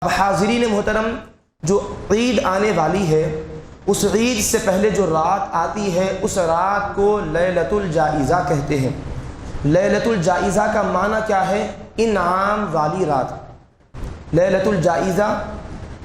اب حاضرین محترم، جو عید آنے والی ہے اس عید سے پہلے جو رات آتی ہے اس رات کو لیلۃ الجائزہ کہتے ہیں۔ لیلۃ الجائزہ کا معنی کیا ہے؟ انعام والی رات۔ لیلۃ الجائزہ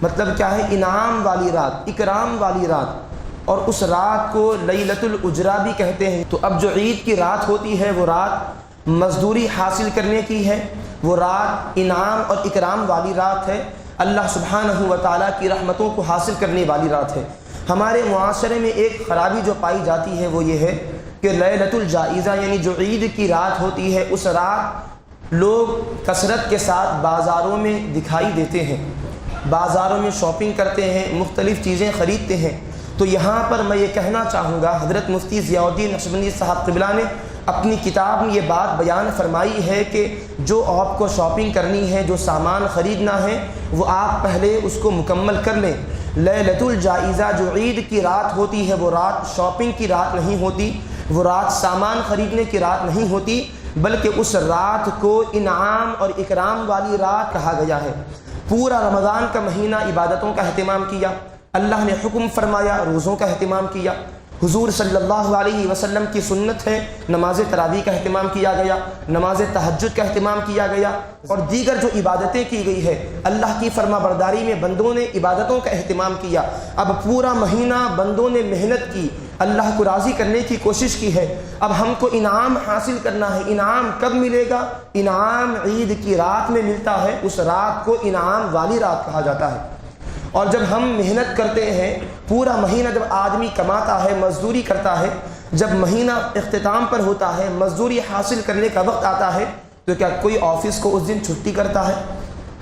مطلب کیا ہے؟ انعام والی رات، اکرام والی رات، اور اس رات کو لیلۃ الاجرہ بھی کہتے ہیں۔ تو اب جو عید کی رات ہوتی ہے وہ رات مزدوری حاصل کرنے کی ہے، وہ رات انعام اور اکرام والی رات ہے، اللہ سبحانہ و تعالیٰ کی رحمتوں کو حاصل کرنے والی رات ہے۔ ہمارے معاشرے میں ایک خرابی جو پائی جاتی ہے وہ یہ ہے کہ لیلۃ الجائزہ یعنی جو عید کی رات ہوتی ہے اس رات لوگ کثرت کے ساتھ بازاروں میں دکھائی دیتے ہیں، بازاروں میں شاپنگ کرتے ہیں، مختلف چیزیں خریدتے ہیں۔ تو یہاں پر میں یہ کہنا چاہوں گا، حضرت مفتی ضیاء الدین نقشبندی صاحب قبلہ نے اپنی کتاب میں یہ بات بیان فرمائی ہے کہ جو آپ کو شاپنگ کرنی ہے، جو سامان خریدنا ہے، وہ آپ پہلے اس کو مکمل کر لیں۔ لیلۃ الجائزہ جو عید کی رات ہوتی ہے وہ رات شاپنگ کی رات نہیں ہوتی، وہ رات سامان خریدنے کی رات نہیں ہوتی، بلکہ اس رات کو انعام اور اکرام والی رات کہا گیا ہے۔ پورا رمضان کا مہینہ عبادتوں کا اہتمام کیا، اللہ نے حکم فرمایا روزوں کا اہتمام کیا، حضور صلی اللہ علیہ وسلم کی سنت ہے نماز تراویح کا اہتمام کیا گیا، نماز تہجد کا اہتمام کیا گیا، اور دیگر جو عبادتیں کی گئی ہے اللہ کی فرما برداری میں بندوں نے عبادتوں کا اہتمام کیا۔ اب پورا مہینہ بندوں نے محنت کی، اللہ کو راضی کرنے کی کوشش کی ہے، اب ہم کو انعام حاصل کرنا ہے۔ انعام کب ملے گا؟ انعام عید کی رات میں ملتا ہے، اس رات کو انعام والی رات کہا جاتا ہے۔ اور جب ہم محنت کرتے ہیں پورا مہینہ، جب آدمی کماتا ہے، مزدوری کرتا ہے، جب مہینہ اختتام پر ہوتا ہے، مزدوری حاصل کرنے کا وقت آتا ہے، تو کیا کوئی آفس کو اس دن چھٹی کرتا ہے؟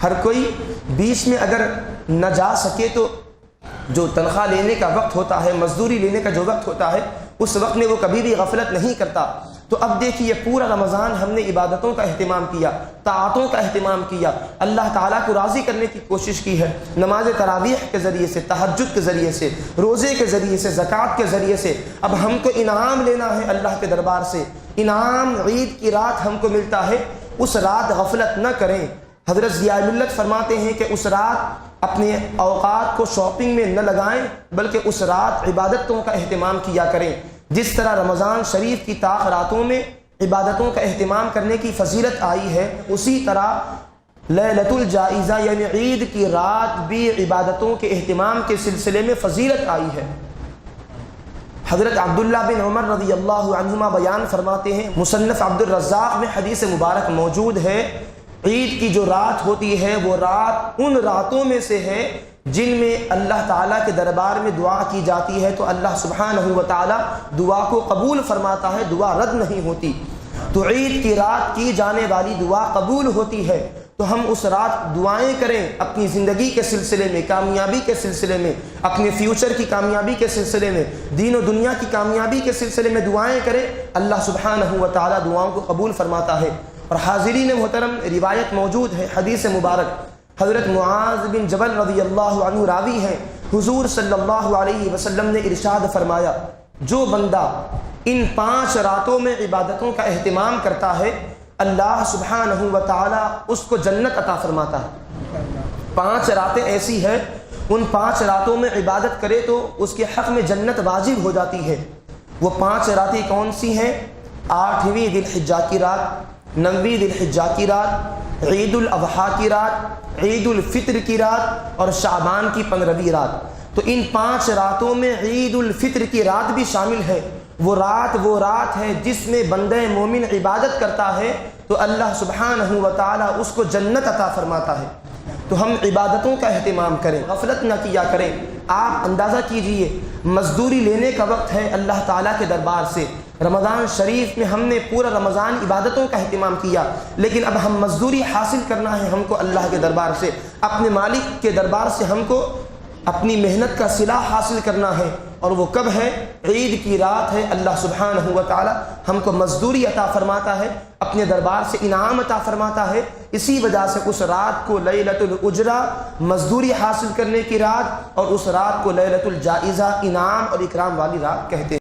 ہر کوئی بیچ میں اگر نہ جا سکے تو جو تنخواہ لینے کا وقت ہوتا ہے، مزدوری لینے کا جو وقت ہوتا ہے، اس وقت میں وہ کبھی بھی غفلت نہیں کرتا۔ تو اب دیکھیے پورا رمضان ہم نے عبادتوں کا اہتمام کیا، طاعتوں کا اہتمام کیا، اللہ تعالیٰ کو راضی کرنے کی کوشش کی ہے، نماز تراویح کے ذریعے سے، تہجد کے ذریعے سے، روزے کے ذریعے سے، زکوٰۃ کے ذریعے سے۔ اب ہم کو انعام لینا ہے اللہ کے دربار سے، انعام عید کی رات ہم کو ملتا ہے، اس رات غفلت نہ کریں۔ حضرت ضیاء الملت فرماتے ہیں کہ اس رات اپنے اوقات کو شاپنگ میں نہ لگائیں، بلکہ اس رات عبادتوں کا اہتمام کیا کریں۔ جس طرح رمضان شریف کی طاق راتوں میں عبادتوں کا اہتمام کرنے کی فضیلت آئی ہے، اسی طرح لیلۃ الجائزہ یعنی عید کی رات بھی عبادتوں کے اہتمام کے سلسلے میں فضیلت آئی ہے۔ حضرت عبداللہ بن عمر رضی اللہ عنہما بیان فرماتے ہیں، مصنف عبد الرزاق میں حدیث مبارک موجود ہے، عید کی جو رات ہوتی ہے وہ رات ان راتوں میں سے ہے جن میں اللہ تعالیٰ کے دربار میں دعا کی جاتی ہے، تو اللہ سبحانہ و تعالیٰ دعا کو قبول فرماتا ہے، دعا رد نہیں ہوتی۔ تو عید کی رات کی جانے والی دعا قبول ہوتی ہے، تو ہم اس رات دعائیں کریں، اپنی زندگی کے سلسلے میں، کامیابی کے سلسلے میں، اپنے فیوچر کی کامیابی کے سلسلے میں، دین و دنیا کی کامیابی کے سلسلے میں دعائیں کریں، اللہ سبحانہ و تعالیٰ دعاؤں کو قبول فرماتا ہے۔ اور حاضرین محترم، روایت موجود ہے، حدیث مبارک، حضرت معاذ بن جبل رضی اللہ عنہ راوی ہیں، حضور صلی اللہ علیہ وسلم نے ارشاد فرمایا، جو بندہ ان 5 راتوں میں عبادتوں کا اہتمام کرتا ہے اللہ سبحانہ و تعالیٰ اس کو جنت عطا فرماتا ہے۔ 5 راتیں ایسی ہیں، ان 5 راتوں میں عبادت کرے تو اس کے حق میں جنت واجب ہو جاتی ہے۔ وہ 5 راتیں کون سی ہیں؟ 8ویں ذی الحجہ کی رات، 9ویں ذی الحجہ کی رات، عید الاضحیٰ کی رات، عید الفطر کی رات، اور شعبان کی 15ویں رات۔ تو ان 5 راتوں میں عید الفطر کی رات بھی شامل ہے۔ وہ رات ہے جس میں بندہ مومن عبادت کرتا ہے تو اللہ سبحانہ و تعالیٰ اس کو جنت عطا فرماتا ہے۔ تو ہم عبادتوں کا اہتمام کریں، غفلت نہ کیا کریں۔ آپ اندازہ کیجئے مزدوری لینے کا وقت ہے اللہ تعالیٰ کے دربار سے، رمضان شریف میں ہم نے پورا رمضان عبادتوں کا اہتمام کیا، لیکن اب ہم مزدوری حاصل کرنا ہے ہم کو اللہ کے دربار سے، اپنے مالک کے دربار سے ہم کو اپنی محنت کا صلہ حاصل کرنا ہے، اور وہ کب ہے؟ عید کی رات ہے۔ اللہ سبحانہ و تعالی ہم کو مزدوری عطا فرماتا ہے، اپنے دربار سے انعام عطا فرماتا ہے، اسی وجہ سے اس رات کو لیلۃ الاجرہ مزدوری حاصل کرنے کی رات، اور اس رات کو لیلۃ الجائزہ انعام اور اکرام والی رات کہتے ہیں۔